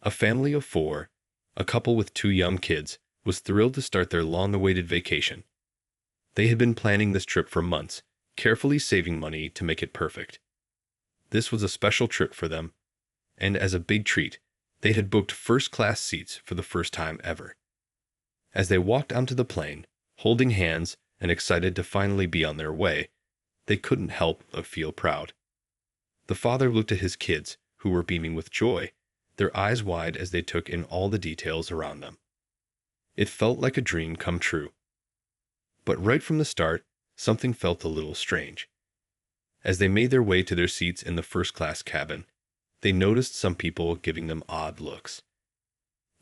A family of four, a couple with two young kids, was thrilled to start their long-awaited vacation. They had been planning this trip for months, carefully saving money to make it perfect. This was a special trip for them, and as a big treat, they had booked first-class seats for the first time ever. As they walked onto the plane, holding hands and excited to finally be on their way, they couldn't help but feel proud. The father looked at his kids, who were beaming with joy, their eyes wide as they took in all the details around them. It felt like a dream come true. But right from the start, something felt a little strange. As they made their way to their seats in the first-class cabin, they noticed some people giving them odd looks.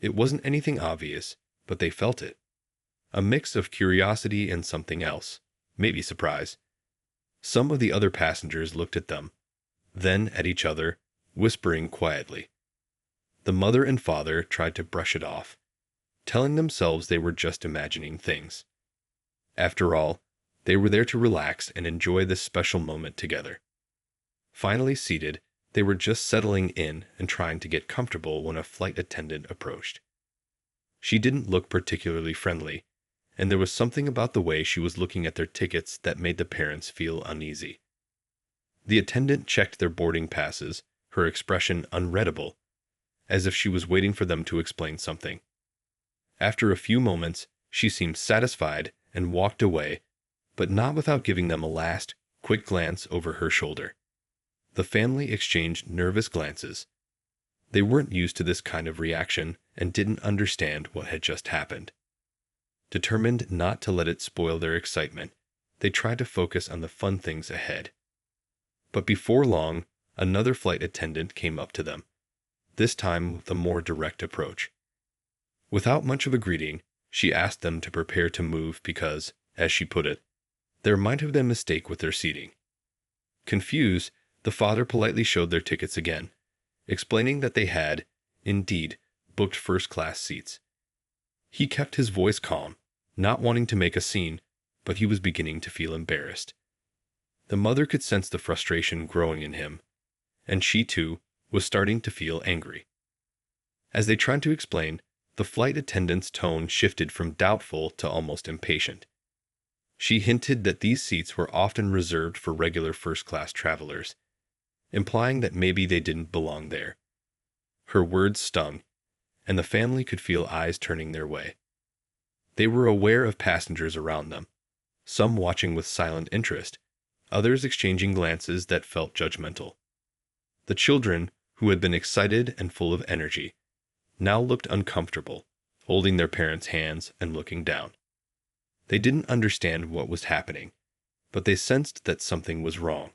It wasn't anything obvious, but they felt it. A mix of curiosity and something else, maybe surprise. Some of the other passengers looked at them, then at each other, whispering quietly. The mother and father tried to brush it off, telling themselves they were just imagining things. After all, they were there to relax and enjoy this special moment together. Finally seated, they were just settling in and trying to get comfortable when a flight attendant approached. She didn't look particularly friendly, and there was something about the way she was looking at their tickets that made the parents feel uneasy. The attendant checked their boarding passes, her expression unreadable, as if she was waiting for them to explain something. After a few moments, she seemed satisfied and walked away, but not without giving them a last, quick glance over her shoulder. The family exchanged nervous glances. They weren't used to this kind of reaction and didn't understand what had just happened. Determined not to let it spoil their excitement, they tried to focus on the fun things ahead. But before long, another flight attendant came up to them, this time with a more direct approach. Without much of a greeting, she asked them to prepare to move because, as she put it, there might have been a mistake with their seating. Confused, the father politely showed their tickets again, explaining that they had, indeed, booked first-class seats. He kept his voice calm, not wanting to make a scene, but he was beginning to feel embarrassed. The mother could sense the frustration growing in him, and she, too, was starting to feel angry. As they tried to explain, the flight attendant's tone shifted from doubtful to almost impatient. She hinted that these seats were often reserved for regular first-class travelers, implying that maybe they didn't belong there. Her words stung, and the family could feel eyes turning their way. They were aware of passengers around them, some watching with silent interest, others exchanging glances that felt judgmental. The children, who had been excited and full of energy, now looked uncomfortable, holding their parents' hands and looking down. They didn't understand what was happening, but they sensed that something was wrong.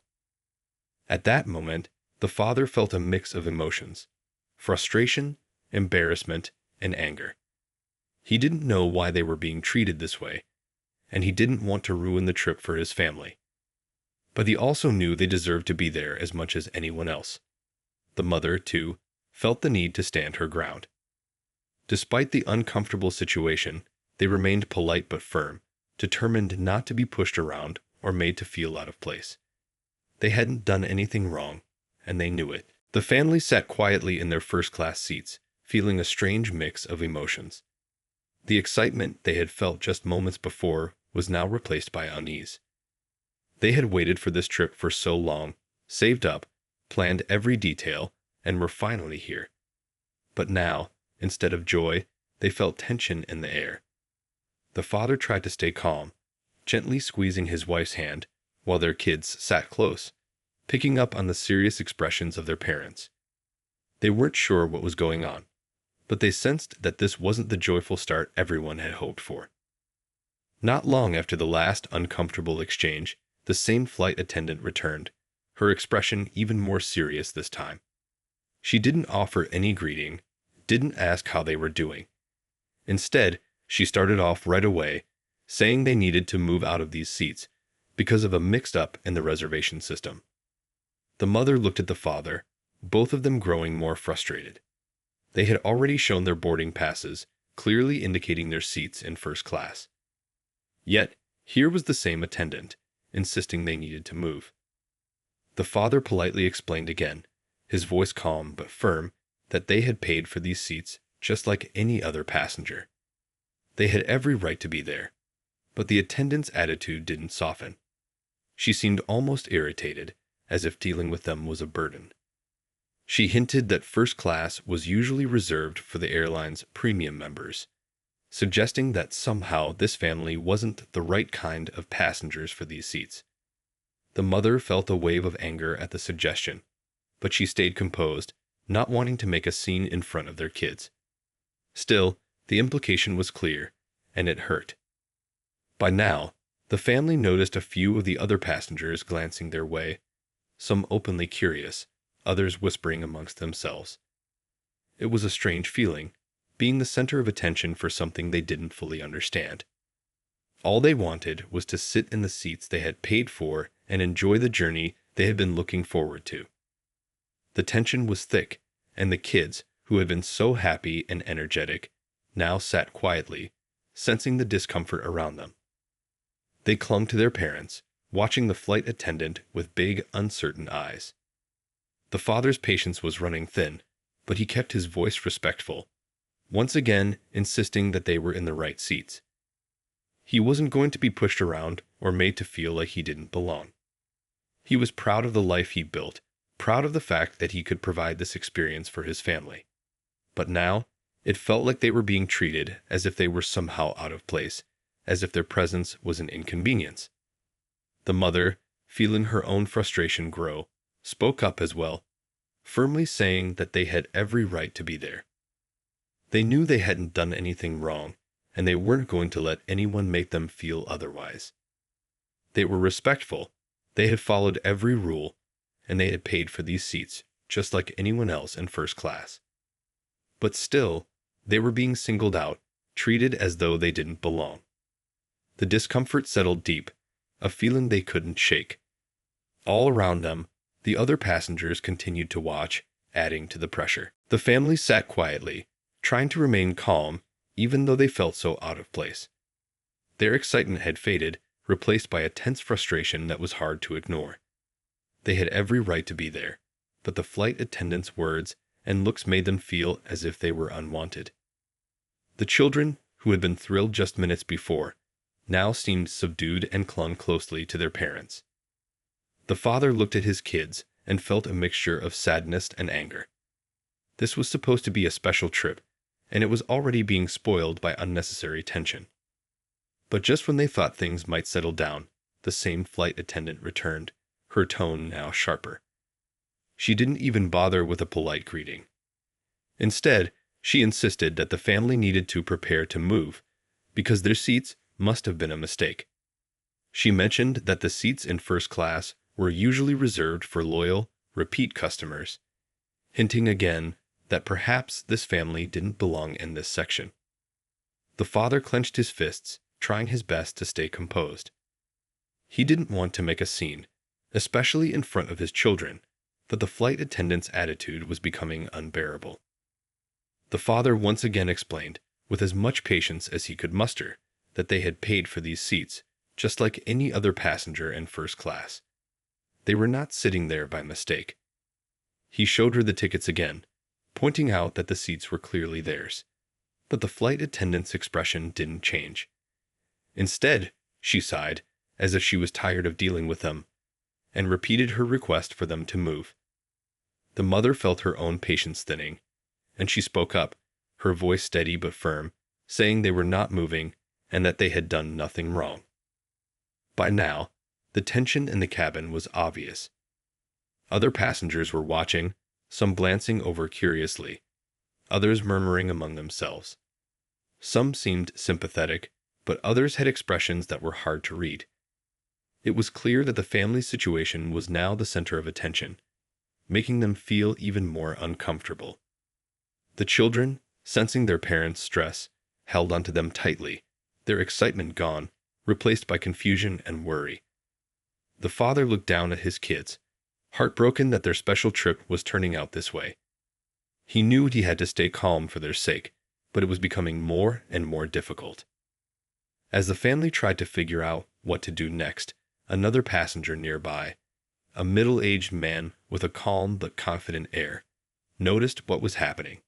At that moment, the father felt a mix of emotions: frustration, embarrassment, and anger. He didn't know why they were being treated this way, and he didn't want to ruin the trip for his family. But he also knew they deserved to be there as much as anyone else. The mother, too, felt the need to stand her ground. Despite the uncomfortable situation, they remained polite but firm, determined not to be pushed around or made to feel out of place. They hadn't done anything wrong, and they knew it. The family sat quietly in their first-class seats, feeling a strange mix of emotions. The excitement they had felt just moments before was now replaced by unease. They had waited for this trip for so long, saved up, planned every detail, and were finally here. But now, instead of joy, they felt tension in the air. The father tried to stay calm, gently squeezing his wife's hand, while their kids sat close, picking up on the serious expressions of their parents. They weren't sure what was going on, but they sensed that this wasn't the joyful start everyone had hoped for. Not long after the last uncomfortable exchange, the same flight attendant returned, her expression even more serious this time. She didn't offer any greeting, didn't ask how they were doing. Instead, she started off right away, saying they needed to move out of these seats because of a mix-up in the reservation system. The mother looked at the father, both of them growing more frustrated. They had already shown their boarding passes, clearly indicating their seats in first class. Yet, here was the same attendant, insisting they needed to move. The father politely explained again, his voice calm but firm, that they had paid for these seats just like any other passenger. They had every right to be there, but the attendant's attitude didn't soften. She seemed almost irritated, as if dealing with them was a burden. She hinted that first class was usually reserved for the airline's premium members, suggesting that somehow this family wasn't the right kind of passengers for these seats. The mother felt a wave of anger at the suggestion, but she stayed composed, not wanting to make a scene in front of their kids. Still, the implication was clear, and it hurt. By now, the family noticed a few of the other passengers glancing their way, some openly curious, others whispering amongst themselves. It was a strange feeling, being the center of attention for something they didn't fully understand. All they wanted was to sit in the seats they had paid for and enjoy the journey they had been looking forward to. The tension was thick, and the kids, who had been so happy and energetic, now sat quietly, sensing the discomfort around them. They clung to their parents, watching the flight attendant with big, uncertain eyes. The father's patience was running thin, but he kept his voice respectful, once again insisting that they were in the right seats. He wasn't going to be pushed around or made to feel like he didn't belong. He was proud of the life he built, proud of the fact that he could provide this experience for his family. But now, it felt like they were being treated as if they were somehow out of place, as if their presence was an inconvenience. The mother, feeling her own frustration grow, spoke up as well, firmly saying that they had every right to be there. They knew they hadn't done anything wrong, and they weren't going to let anyone make them feel otherwise. They were respectful, they had followed every rule, and they had paid for these seats just like anyone else in first class. But still, they were being singled out, treated as though they didn't belong. The discomfort settled deep, a feeling they couldn't shake. All around them, the other passengers continued to watch, adding to the pressure. The family sat quietly, trying to remain calm, even though they felt so out of place. Their excitement had faded, replaced by a tense frustration that was hard to ignore. They had every right to be there, but the flight attendant's words and looks made them feel as if they were unwanted. The children, who had been thrilled just minutes before, now seemed subdued and clung closely to their parents. The father looked at his kids and felt a mixture of sadness and anger. This was supposed to be a special trip, and it was already being spoiled by unnecessary tension. But just when they thought things might settle down, the same flight attendant returned, her tone now sharper. She didn't even bother with a polite greeting. Instead, she insisted that the family needed to prepare to move, because their seats must have been a mistake. She mentioned that the seats in first class were usually reserved for loyal, repeat customers, hinting again that perhaps this family didn't belong in this section. The father clenched his fists, trying his best to stay composed. He didn't want to make a scene, especially in front of his children, but the flight attendant's attitude was becoming unbearable. The father once again explained, with as much patience as he could muster, that they had paid for these seats, just like any other passenger in first class. They were not sitting there by mistake. He showed her the tickets again, pointing out that the seats were clearly theirs. But the flight attendant's expression didn't change. Instead, she sighed, as if she was tired of dealing with them, and repeated her request for them to move. The mother felt her own patience thinning, and she spoke up, her voice steady but firm, saying they were not moving and that they had done nothing wrong. By now, the tension in the cabin was obvious. Other passengers were watching, some glancing over curiously, others murmuring among themselves. Some seemed sympathetic, but others had expressions that were hard to read. It was clear that the family's situation was now the center of attention, making them feel even more uncomfortable. The children, sensing their parents' stress, held onto them tightly, their excitement gone, replaced by confusion and worry. The father looked down at his kids, heartbroken that their special trip was turning out this way. He knew he had to stay calm for their sake, but it was becoming more and more difficult. As the family tried to figure out what to do next, another passenger nearby, a middle-aged man with a calm but confident air, noticed what was happening.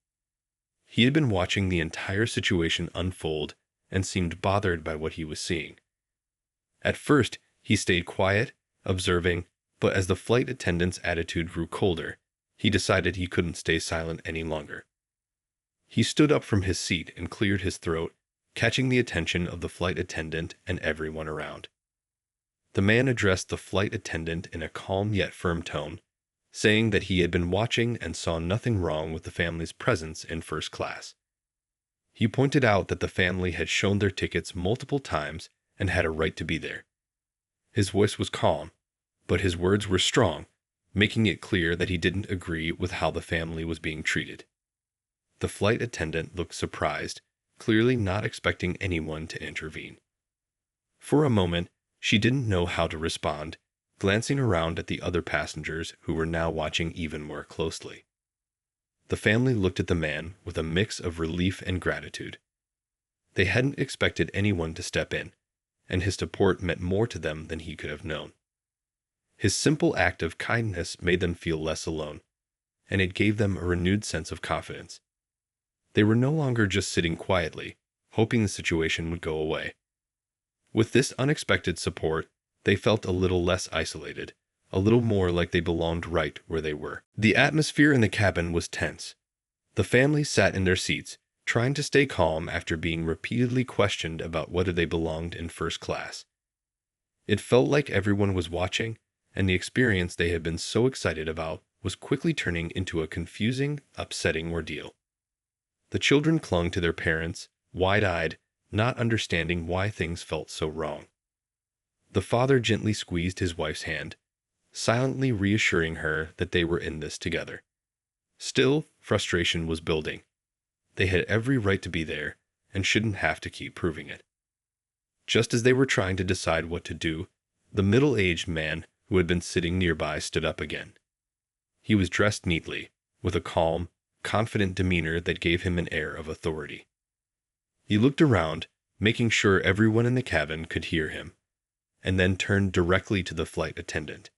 He had been watching the entire situation unfold and seemed bothered by what he was seeing. At first, he stayed quiet, observing, but as the flight attendant's attitude grew colder, he decided he couldn't stay silent any longer. He stood up from his seat and cleared his throat, catching the attention of the flight attendant and everyone around. The man addressed the flight attendant in a calm yet firm tone, saying that he had been watching and saw nothing wrong with the family's presence in first class. He pointed out that the family had shown their tickets multiple times and had a right to be there. His voice was calm, but his words were strong, making it clear that he didn't agree with how the family was being treated. The flight attendant looked surprised, clearly not expecting anyone to intervene. For a moment, she didn't know how to respond, glancing around at the other passengers who were now watching even more closely. The family looked at the man with a mix of relief and gratitude. They hadn't expected anyone to step in, and his support meant more to them than he could have known. His simple act of kindness made them feel less alone, and it gave them a renewed sense of confidence. They were no longer just sitting quietly, hoping the situation would go away. With this unexpected support, they felt a little less isolated, a little more like they belonged right where they were. The atmosphere in the cabin was tense. The family sat in their seats, trying to stay calm after being repeatedly questioned about whether they belonged in first class. It felt like everyone was watching, and the experience they had been so excited about was quickly turning into a confusing, upsetting ordeal. The children clung to their parents, wide-eyed, not understanding why things felt so wrong. The father gently squeezed his wife's hand, silently reassuring her that they were in this together. Still, frustration was building. They had every right to be there and shouldn't have to keep proving it. Just as they were trying to decide what to do, the middle-aged man who had been sitting nearby stood up again. He was dressed neatly, with a calm, confident demeanor that gave him an air of authority. He looked around, making sure everyone in the cabin could hear him, and then turned directly to the flight attendant.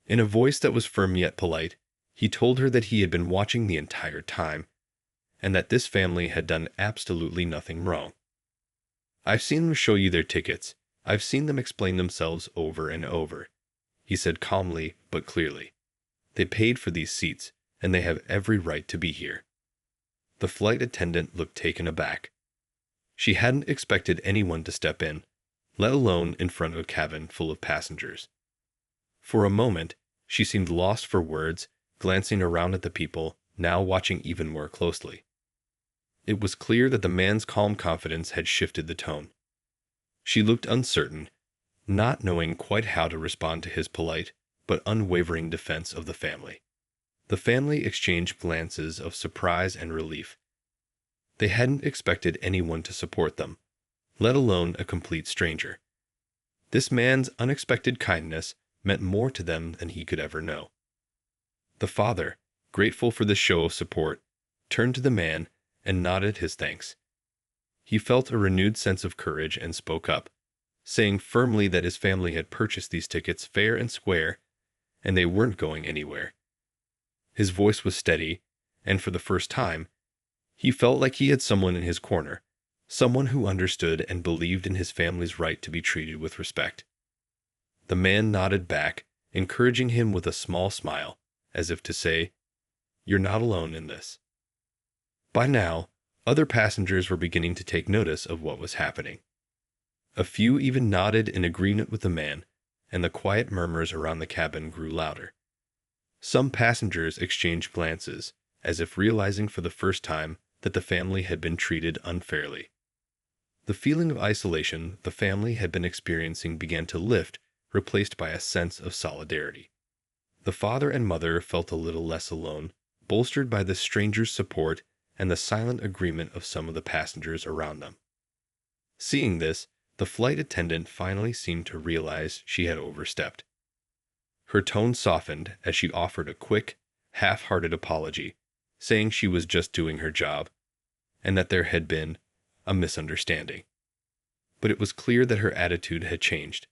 In a voice that was firm yet polite, he told her that he had been watching the entire time, and that this family had done absolutely nothing wrong. "I've seen them show you their tickets. I've seen them explain themselves over and over," he said calmly but clearly. "They paid for these seats, and they have every right to be here." The flight attendant looked taken aback. She hadn't expected anyone to step in, let alone in front of a cabin full of passengers. For a moment, she seemed lost for words, glancing around at the people, now watching even more closely. It was clear that the man's calm confidence had shifted the tone. She looked uncertain, not knowing quite how to respond to his polite but unwavering defense of the family. The family exchanged glances of surprise and relief. They hadn't expected anyone to support them, let alone a complete stranger. This man's unexpected kindness meant more to them than he could ever know. The father, grateful for this show of support, turned to the man and nodded his thanks. He felt a renewed sense of courage and spoke up, saying firmly that his family had purchased these tickets fair and square, and they weren't going anywhere. His voice was steady, and for the first time, he felt like he had someone in his corner, someone who understood and believed in his family's right to be treated with respect. The man nodded back, encouraging him with a small smile, as if to say, "You're not alone in this." By now, other passengers were beginning to take notice of what was happening. A few even nodded in agreement with the man, and the quiet murmurs around the cabin grew louder. Some passengers exchanged glances, as if realizing for the first time that the family had been treated unfairly. The feeling of isolation the family had been experiencing began to lift, replaced by a sense of solidarity. The father and mother felt a little less alone, bolstered by the stranger's support and the silent agreement of some of the passengers around them. Seeing this, the flight attendant finally seemed to realize she had overstepped. Her tone softened as she offered a quick, half-hearted apology, saying she was just doing her job, and that there had been a misunderstanding. But it was clear that her attitude had changed.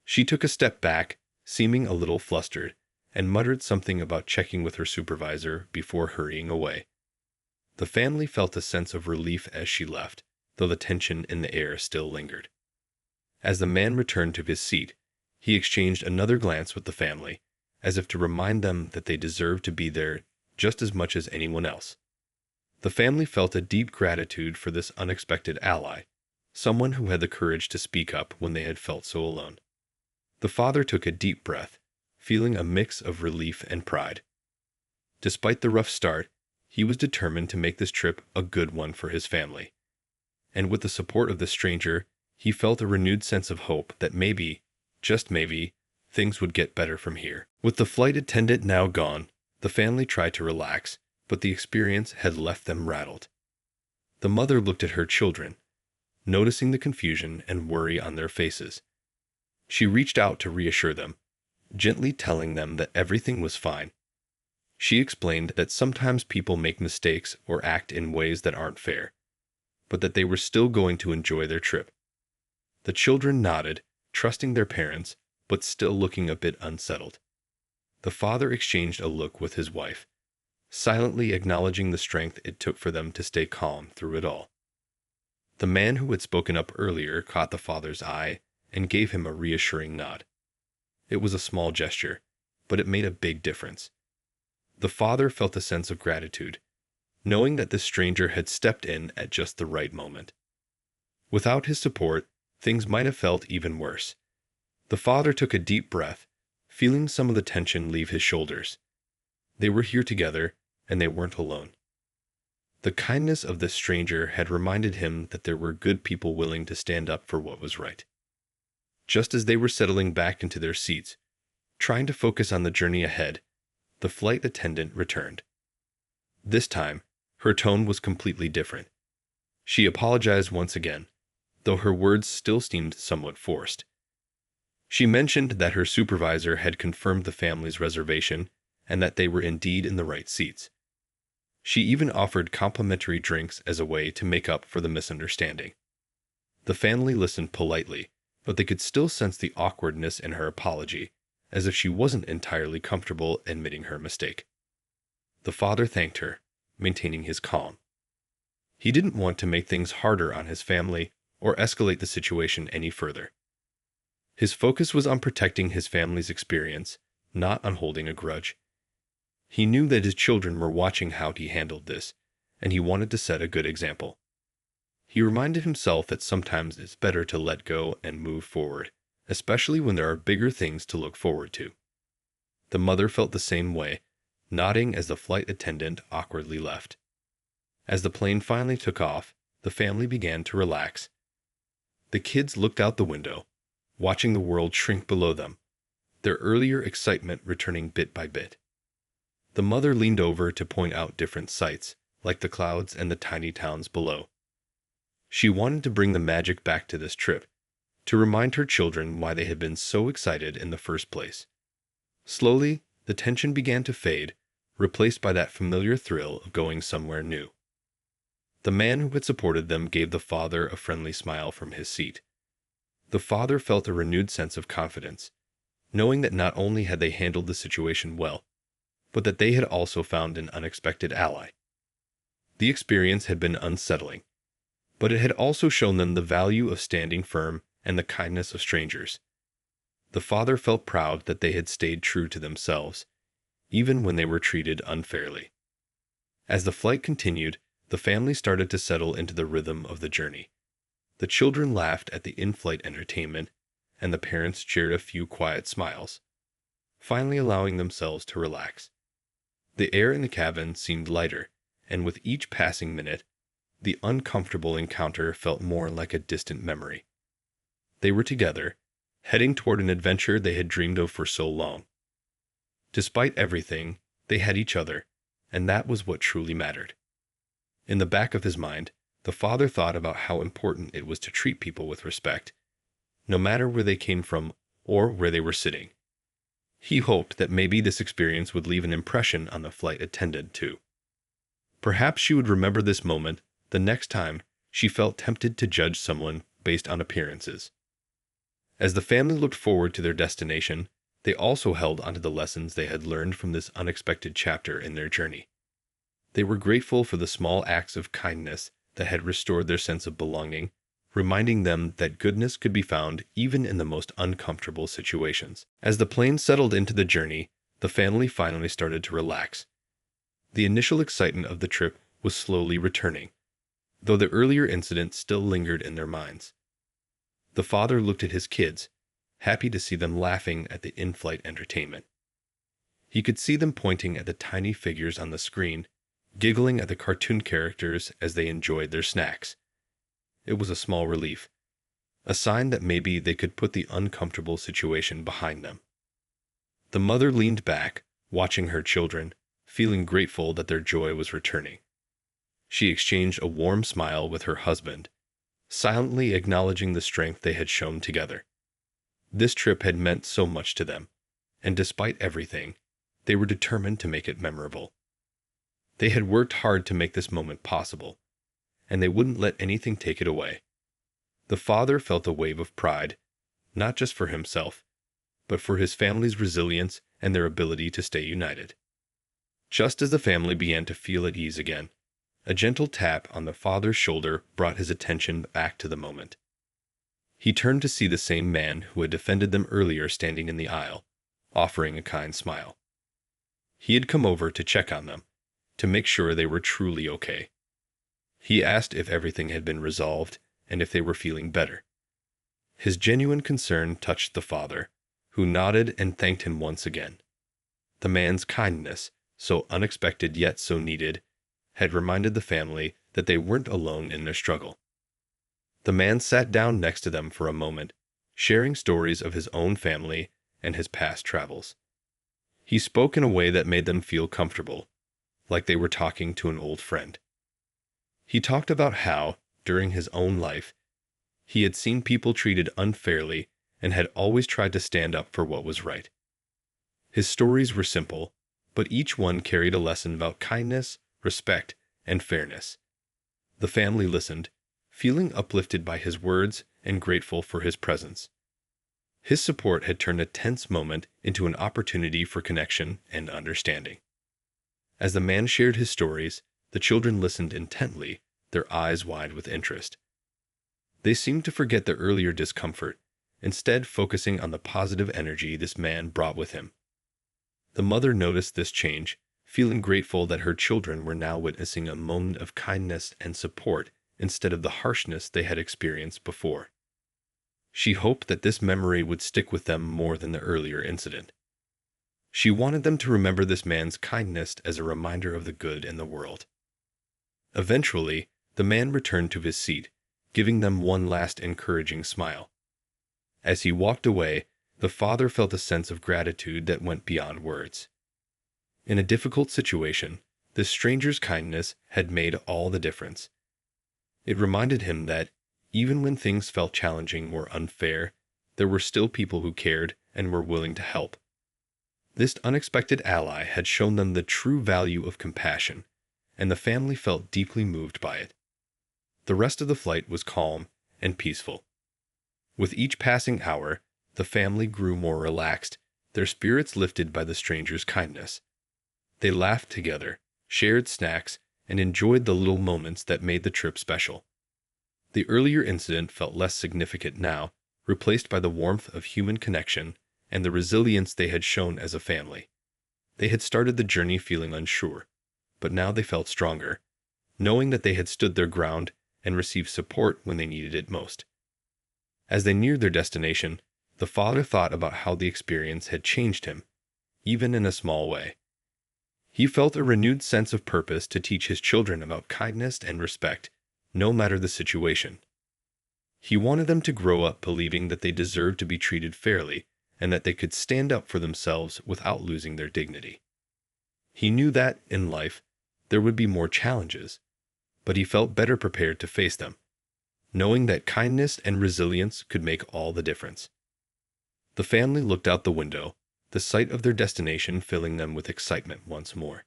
She took a step back, seeming a little flustered, and muttered something about checking with her supervisor before hurrying away. The family felt a sense of relief as she left, though the tension in the air still lingered. As the man returned to his seat, he exchanged another glance with the family, as if to remind them that they deserved to be there just as much as anyone else. The family felt a deep gratitude for this unexpected ally, someone who had the courage to speak up when they had felt so alone. The father took a deep breath, feeling a mix of relief and pride. Despite the rough start, he was determined to make this trip a good one for his family. And with the support of the stranger, he felt a renewed sense of hope that maybe, just maybe, things would get better from here. With the flight attendant now gone, the family tried to relax, but the experience had left them rattled. The mother looked at her children, noticing the confusion and worry on their faces. She reached out to reassure them, gently telling them that everything was fine. She explained that sometimes people make mistakes or act in ways that aren't fair, but that they were still going to enjoy their trip. The children nodded, trusting their parents, but still looking a bit unsettled. The father exchanged a look with his wife, silently acknowledging the strength it took for them to stay calm through it all. The man who had spoken up earlier caught the father's eye and gave him a reassuring nod. It was a small gesture, but it made a big difference. The father felt a sense of gratitude, knowing that this stranger had stepped in at just the right moment. Without his support, things might have felt even worse. The father took a deep breath, feeling some of the tension leave his shoulders. They were here together, and they weren't alone. The kindness of this stranger had reminded him that there were good people willing to stand up for what was right. Just as they were settling back into their seats, trying to focus on the journey ahead, the flight attendant returned. This time, her tone was completely different. She apologized once again, though her words still seemed somewhat forced. She mentioned that her supervisor had confirmed the family's reservation and that they were indeed in the right seats. She even offered complimentary drinks as a way to make up for the misunderstanding. The family listened politely, but they could still sense the awkwardness in her apology, as if she wasn't entirely comfortable admitting her mistake. The father thanked her, maintaining his calm. He didn't want to make things harder on his family or escalate the situation any further. His focus was on protecting his family's experience, not on holding a grudge. He knew that his children were watching how he handled this, and he wanted to set a good example. He reminded himself that sometimes it's better to let go and move forward, especially when there are bigger things to look forward to. The mother felt the same way, nodding as the flight attendant awkwardly left. As the plane finally took off, the family began to relax. The kids looked out the window, watching the world shrink below them, their earlier excitement returning bit by bit. The mother leaned over to point out different sights, like the clouds and the tiny towns below. She wanted to bring the magic back to this trip, to remind her children why they had been so excited in the first place. Slowly, the tension began to fade, replaced by that familiar thrill of going somewhere new. The man who had supported them gave the father a friendly smile from his seat. The father felt a renewed sense of confidence, knowing that not only had they handled the situation well, but that they had also found an unexpected ally. The experience had been unsettling, but it had also shown them the value of standing firm and the kindness of strangers. The father felt proud that they had stayed true to themselves, even when they were treated unfairly. As the flight continued, the family started to settle into the rhythm of the journey. The children laughed at the in-flight entertainment, and the parents shared a few quiet smiles, finally allowing themselves to relax. The air in the cabin seemed lighter, and with each passing minute, the uncomfortable encounter felt more like a distant memory. They were together, heading toward an adventure they had dreamed of for so long. Despite everything, they had each other, and that was what truly mattered. In the back of his mind, the father thought about how important it was to treat people with respect, no matter where they came from or where they were sitting. He hoped that maybe this experience would leave an impression on the flight attendant too. Perhaps she would remember this moment the next time she felt tempted to judge someone based on appearances. As the family looked forward to their destination, They also held onto the lessons they had learned from this unexpected chapter in their journey. They were grateful for the small acts of kindness that had restored their sense of belonging, reminding them that goodness could be found even in the most uncomfortable situations. As the plane settled into the journey, the family finally started to relax. The initial excitement of the trip was slowly returning, though the earlier incident still lingered in their minds. The father looked at his kids, happy to see them laughing at the in-flight entertainment. He could see them pointing at the tiny figures on the screen, giggling at the cartoon characters as they enjoyed their snacks. It was a small relief, a sign that maybe they could put the uncomfortable situation behind them. The mother leaned back, watching her children, feeling grateful that their joy was returning. She exchanged a warm smile with her husband, silently acknowledging the strength they had shown together. This trip had meant so much to them, and despite everything, they were determined to make it memorable. They had worked hard to make this moment possible, and they wouldn't let anything take it away. The father felt a wave of pride, not just for himself, but for his family's resilience and their ability to stay united. Just as the family began to feel at ease again, a gentle tap on the father's shoulder brought his attention back to the moment. He turned to see the same man who had defended them earlier standing in the aisle, offering a kind smile. He had come over to check on them, to make sure they were truly okay. He asked if everything had been resolved and if they were feeling better. His genuine concern touched the father, who nodded and thanked him once again. The man's kindness, so unexpected yet so needed, had reminded the family that they weren't alone in their struggle. The man sat down next to them for a moment, sharing stories of his own family and his past travels. He spoke in a way that made them feel comfortable, like they were talking to an old friend. He talked about how, during his own life, he had seen people treated unfairly and had always tried to stand up for what was right. His stories were simple, but each one carried a lesson about kindness, respect, and fairness. The family listened, feeling uplifted by his words and grateful for his presence. His support had turned a tense moment into an opportunity for connection and understanding. As the man shared his stories, the children listened intently, their eyes wide with interest. They seemed to forget their earlier discomfort, instead focusing on the positive energy this man brought with him. The mother noticed this change, feeling grateful that her children were now witnessing a moment of kindness and support instead of the harshness they had experienced before. She hoped that this memory would stick with them more than the earlier incident. She wanted them to remember this man's kindness as a reminder of the good in the world. Eventually, the man returned to his seat, giving them one last encouraging smile. As he walked away, the father felt a sense of gratitude that went beyond words. In a difficult situation, this stranger's kindness had made all the difference. It reminded him that, even when things felt challenging or unfair, there were still people who cared and were willing to help. This unexpected ally had shown them the true value of compassion, and the family felt deeply moved by it. The rest of the flight was calm and peaceful. With each passing hour, the family grew more relaxed, their spirits lifted by the stranger's kindness. They laughed together, shared snacks, and enjoyed the little moments that made the trip special. The earlier incident felt less significant now, replaced by the warmth of human connection and the resilience they had shown as a family. They had started the journey feeling unsure, but now they felt stronger, knowing that they had stood their ground and received support when they needed it most. As they neared their destination, the father thought about how the experience had changed him, even in a small way. He felt a renewed sense of purpose to teach his children about kindness and respect, no matter the situation. He wanted them to grow up believing that they deserved to be treated fairly and that they could stand up for themselves without losing their dignity. He knew that, in life, there would be more challenges, but he felt better prepared to face them, knowing that kindness and resilience could make all the difference. The family looked out the window, the sight of their destination filling them with excitement once more.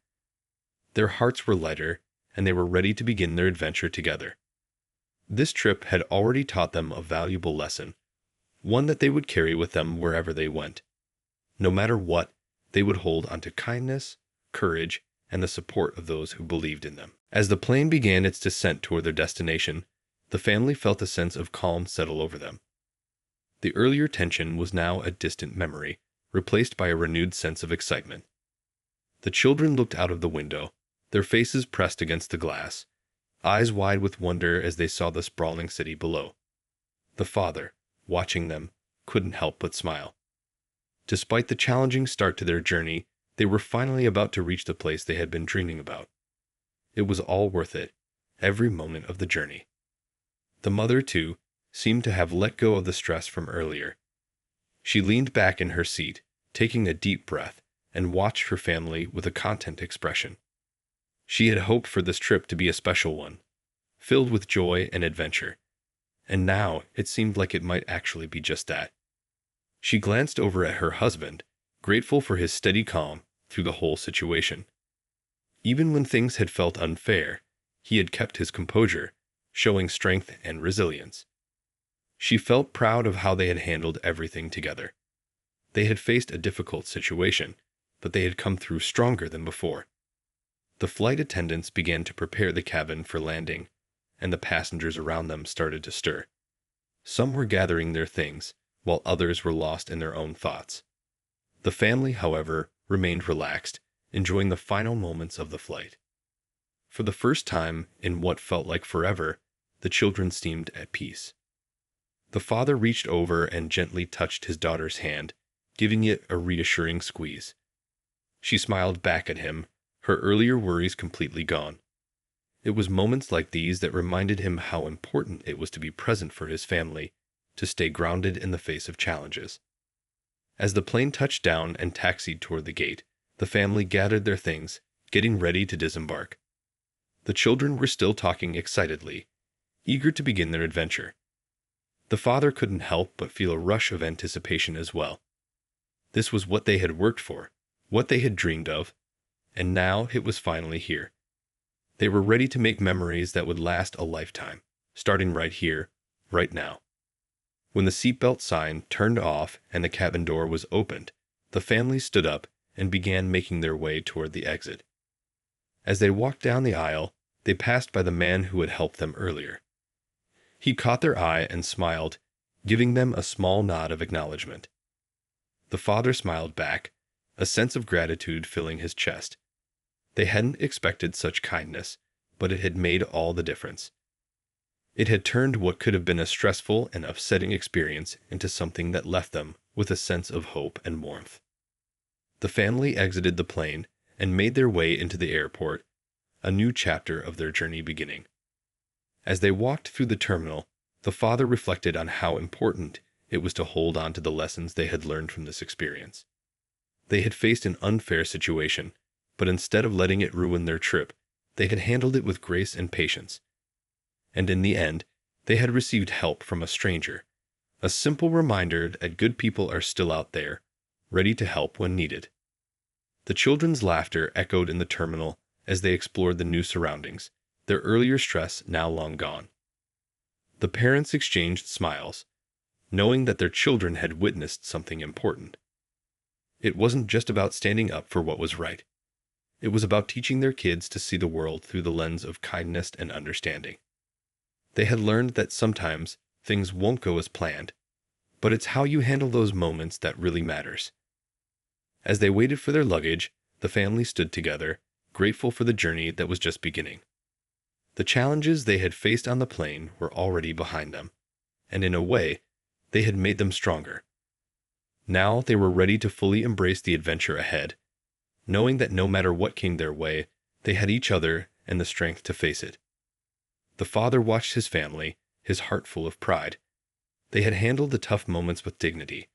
Their hearts were lighter, and they were ready to begin their adventure together. This trip had already taught them a valuable lesson, one that they would carry with them wherever they went. No matter what, they would hold onto kindness, courage, and the support of those who believed in them. As the plane began its descent toward their destination, the family felt a sense of calm settle over them. The earlier tension was now a distant memory, replaced by a renewed sense of excitement. The children looked out of the window, their faces pressed against the glass, eyes wide with wonder as they saw the sprawling city below. The father, watching them, couldn't help but smile. Despite the challenging start to their journey, they were finally about to reach the place they had been dreaming about. It was all worth it, every moment of the journey. The mother, too, seemed to have let go of the stress from earlier. She leaned back in her seat, taking a deep breath, and watched her family with a content expression. She had hoped for this trip to be a special one, filled with joy and adventure, and now it seemed like it might actually be just that. She glanced over at her husband, grateful for his steady calm through the whole situation. Even when things had felt unfair, he had kept his composure, showing strength and resilience. She felt proud of how they had handled everything together. They had faced a difficult situation, but they had come through stronger than before. The flight attendants began to prepare the cabin for landing, and the passengers around them started to stir. Some were gathering their things, while others were lost in their own thoughts. The family, however, remained relaxed, enjoying the final moments of the flight. For the first time in what felt like forever, the children seemed at peace. The father reached over and gently touched his daughter's hand, giving it a reassuring squeeze. She smiled back at him, her earlier worries completely gone. It was moments like these that reminded him how important it was to be present for his family, to stay grounded in the face of challenges. As the plane touched down and taxied toward the gate, the family gathered their things, getting ready to disembark. The children were still talking excitedly, eager to begin their adventure. The father couldn't help but feel a rush of anticipation as well. This was what they had worked for, what they had dreamed of, and now it was finally here. They were ready to make memories that would last a lifetime, starting right here, right now. When the seatbelt sign turned off and the cabin door was opened, the family stood up and began making their way toward the exit. As they walked down the aisle, they passed by the man who had helped them earlier. He caught their eye and smiled, giving them a small nod of acknowledgement. The father smiled back, a sense of gratitude filling his chest. They hadn't expected such kindness, but it had made all the difference. It had turned what could have been a stressful and upsetting experience into something that left them with a sense of hope and warmth. The family exited the plane and made their way into the airport, a new chapter of their journey beginning. As they walked through the terminal, the father reflected on how important it was to hold on to the lessons they had learned from this experience. They had faced an unfair situation, but instead of letting it ruin their trip, they had handled it with grace and patience. And in the end, they had received help from a stranger, a simple reminder that good people are still out there, ready to help when needed. The children's laughter echoed in the terminal as they explored the new surroundings, their earlier stress now long gone. The parents exchanged smiles, knowing that their children had witnessed something important. It wasn't just about standing up for what was right. It was about teaching their kids to see the world through the lens of kindness and understanding. They had learned that sometimes things won't go as planned, but it's how you handle those moments that really matters. As they waited for their luggage, the family stood together, grateful for the journey that was just beginning. The challenges they had faced on the plane were already behind them, and in a way, they had made them stronger. Now they were ready to fully embrace the adventure ahead, knowing that no matter what came their way, they had each other and the strength to face it. The father watched his family, his heart full of pride. They had handled the tough moments with dignity,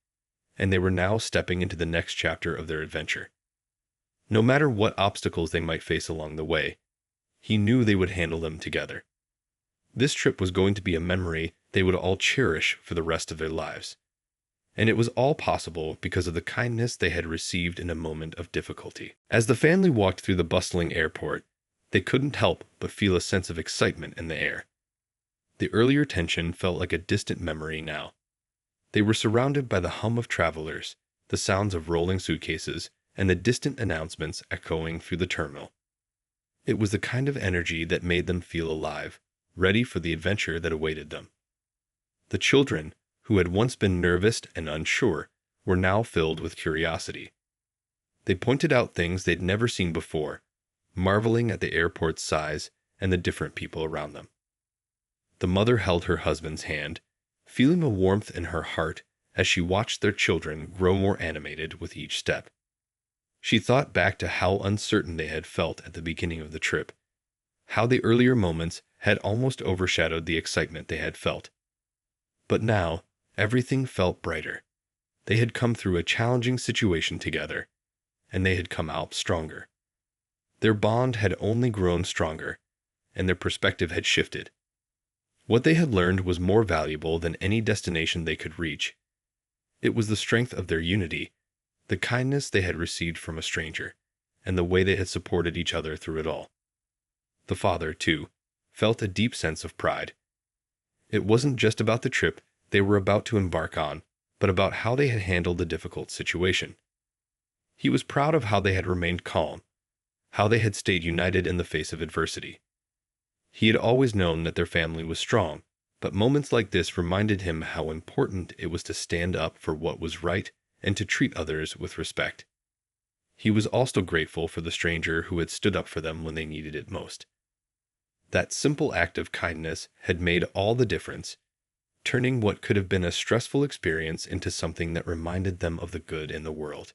and they were now stepping into the next chapter of their adventure. No matter what obstacles they might face along the way, he knew they would handle them together. This trip was going to be a memory they would all cherish for the rest of their lives. And it was all possible because of the kindness they had received in a moment of difficulty. As the family walked through the bustling airport, they couldn't help but feel a sense of excitement in the air. The earlier tension felt like a distant memory now. They were surrounded by the hum of travelers, the sounds of rolling suitcases, and the distant announcements echoing through the terminal. It was the kind of energy that made them feel alive, ready for the adventure that awaited them. The children, who had once been nervous and unsure, were now filled with curiosity. They pointed out things they'd never seen before, marveling at the airport's size and the different people around them. The mother held her husband's hand, feeling a warmth in her heart as she watched their children grow more animated with each step. She thought back to how uncertain they had felt at the beginning of the trip, how the earlier moments had almost overshadowed the excitement they had felt. But now, everything felt brighter. They had come through a challenging situation together, and they had come out stronger. Their bond had only grown stronger, and their perspective had shifted. What they had learned was more valuable than any destination they could reach. It was the strength of their unity, the kindness they had received from a stranger, and the way they had supported each other through it all. The father, too, felt a deep sense of pride. It wasn't just about the trip they were about to embark on, but about how they had handled the difficult situation. He was proud of how they had remained calm, how they had stayed united in the face of adversity. He had always known that their family was strong, but moments like this reminded him how important it was to stand up for what was right and to treat others with respect. He was also grateful for the stranger who had stood up for them when they needed it most. That simple act of kindness had made all the difference, turning what could have been a stressful experience into something that reminded them of the good in the world.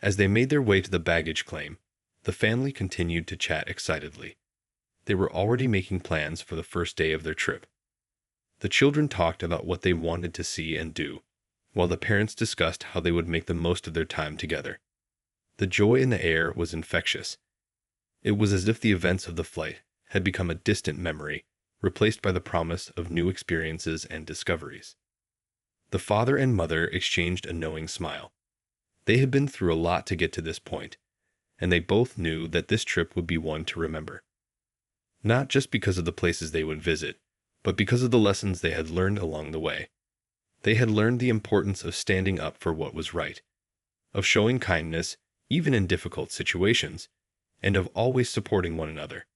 As they made their way to the baggage claim, the family continued to chat excitedly. They were already making plans for the first day of their trip. The children talked about what they wanted to see and do, while the parents discussed how they would make the most of their time together. The joy in the air was infectious. It was as if the events of the flight had become a distant memory, replaced by the promise of new experiences and discoveries. The father and mother exchanged a knowing smile. They had been through a lot to get to this point, and they both knew that this trip would be one to remember. Not just because of the places they would visit, but because of the lessons they had learned along the way. They had learned the importance of standing up for what was right, of showing kindness even in difficult situations, and of always supporting one another.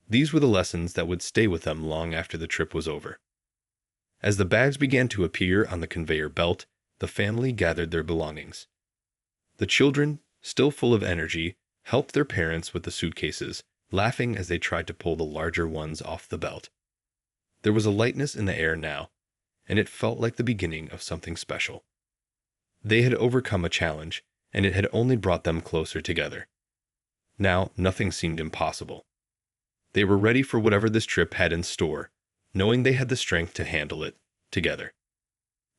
These were the lessons that would stay with them long after the trip was over. As the bags began to appear on the conveyor belt, the family gathered their belongings. The children, still full of energy, helped their parents with the suitcases, laughing as they tried to pull the larger ones off the belt. There was a lightness in the air now, and it felt like the beginning of something special. They had overcome a challenge, and it had only brought them closer together. Now, nothing seemed impossible. They were ready for whatever this trip had in store, knowing they had the strength to handle it together.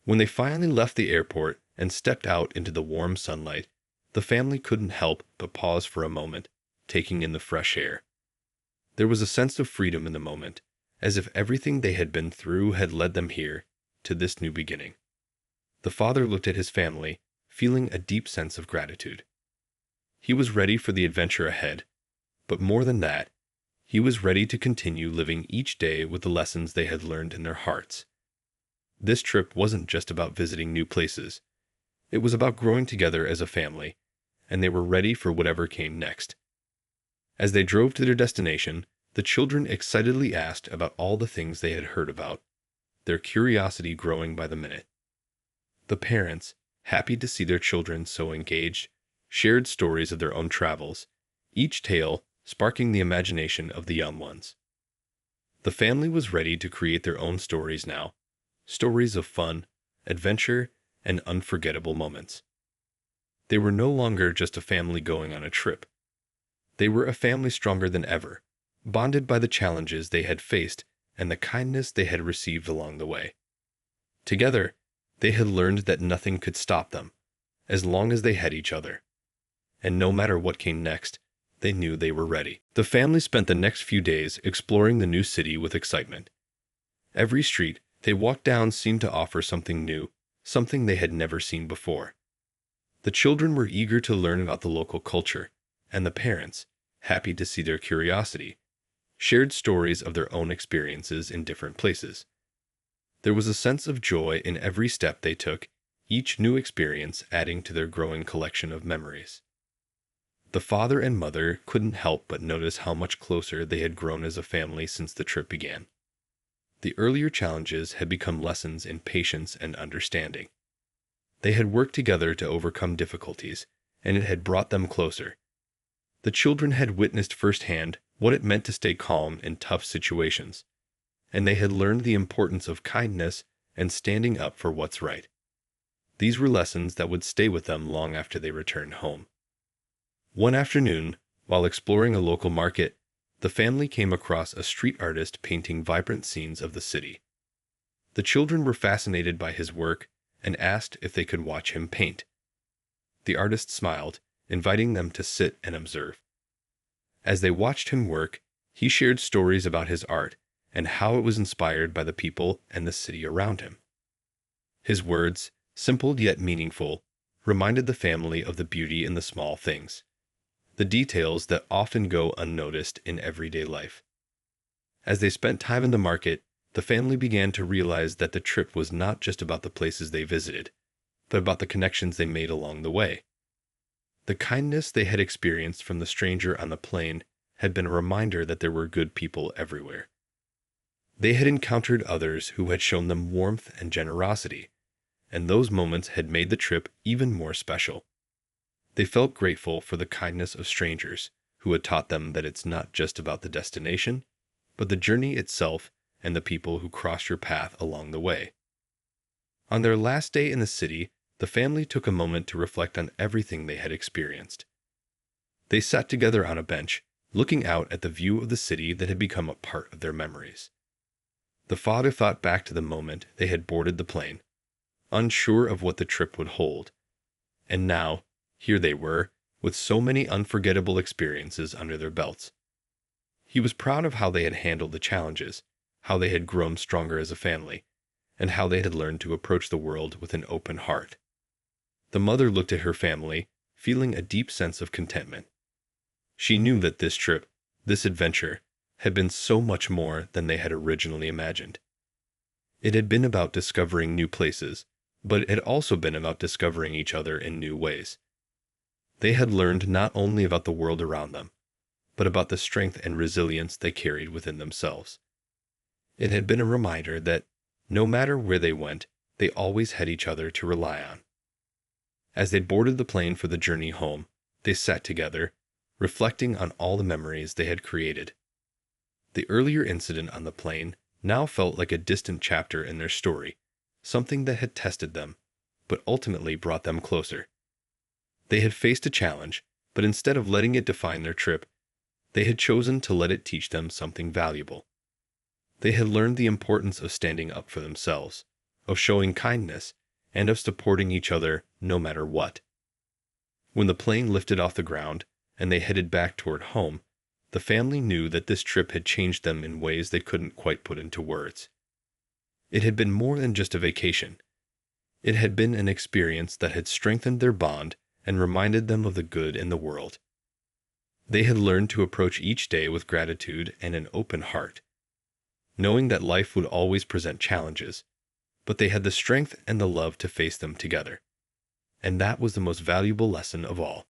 When they finally left the airport and stepped out into the warm sunlight, the family couldn't help but pause for a moment, taking in the fresh air. There was a sense of freedom in the moment, as if everything they had been through had led them here, to this new beginning. The father looked at his family, feeling a deep sense of gratitude. He was ready for the adventure ahead, but more than that, he was ready to continue living each day with the lessons they had learned in their hearts. This trip wasn't just about visiting new places. It was about growing together as a family, and they were ready for whatever came next. As they drove to their destination, the children excitedly asked about all the things they had heard about, their curiosity growing by the minute. The parents, happy to see their children so engaged, shared stories of their own travels, each tale sparking the imagination of the young ones. The family was ready to create their own stories now, stories of fun, adventure, and unforgettable moments. They were no longer just a family going on a trip. They were a family stronger than ever, bonded by the challenges they had faced and the kindness they had received along the way. Together, they had learned that nothing could stop them, as long as they had each other. And no matter what came next, they knew they were ready. The family spent the next few days exploring the new city with excitement. Every street they walked down seemed to offer something new, something they had never seen before. The children were eager to learn about the local culture, and the parents, happy to see their curiosity, shared stories of their own experiences in different places. There was a sense of joy in every step they took, each new experience adding to their growing collection of memories. The father and mother couldn't help but notice how much closer they had grown as a family since the trip began. The earlier challenges had become lessons in patience and understanding. They had worked together to overcome difficulties, and it had brought them closer. The children had witnessed firsthand what it meant to stay calm in tough situations, and they had learned the importance of kindness and standing up for what's right. These were lessons that would stay with them long after they returned home. One afternoon, while exploring a local market, the family came across a street artist painting vibrant scenes of the city. The children were fascinated by his work and asked if they could watch him paint. The artist smiled, inviting them to sit and observe. As they watched him work, he shared stories about his art and how it was inspired by the people and the city around him. His words, simple yet meaningful, reminded the family of the beauty in the small things, the details that often go unnoticed in everyday life. As they spent time in the market, the family began to realize that the trip was not just about the places they visited, but about the connections they made along the way. The kindness they had experienced from the stranger on the plane had been a reminder that there were good people everywhere. They had encountered others who had shown them warmth and generosity, and those moments had made the trip even more special. They felt grateful for the kindness of strangers who had taught them that it's not just about the destination, but the journey itself and the people who cross your path along the way. On their last day in the city, the family took a moment to reflect on everything they had experienced. They sat together on a bench, looking out at the view of the city that had become a part of their memories. The father thought back to the moment they had boarded the plane, unsure of what the trip would hold. And now, here they were, with so many unforgettable experiences under their belts. He was proud of how they had handled the challenges, how they had grown stronger as a family, and how they had learned to approach the world with an open heart. The mother looked at her family, feeling a deep sense of contentment. She knew that this trip, this adventure, had been so much more than they had originally imagined. It had been about discovering new places, but it had also been about discovering each other in new ways. They had learned not only about the world around them, but about the strength and resilience they carried within themselves. It had been a reminder that, no matter where they went, they always had each other to rely on. As they boarded the plane for the journey home, they sat together, reflecting on all the memories they had created. The earlier incident on the plane now felt like a distant chapter in their story, something that had tested them, but ultimately brought them closer. They had faced a challenge, but instead of letting it define their trip, they had chosen to let it teach them something valuable. They had learned the importance of standing up for themselves, of showing kindness, and of supporting each other no matter what. When the plane lifted off the ground and they headed back toward home, the family knew that this trip had changed them in ways they couldn't quite put into words. It had been more than just a vacation. It had been an experience that had strengthened their bond and reminded them of the good in the world. They had learned to approach each day with gratitude and an open heart, knowing that life would always present challenges, but they had the strength and the love to face them together. And that was the most valuable lesson of all.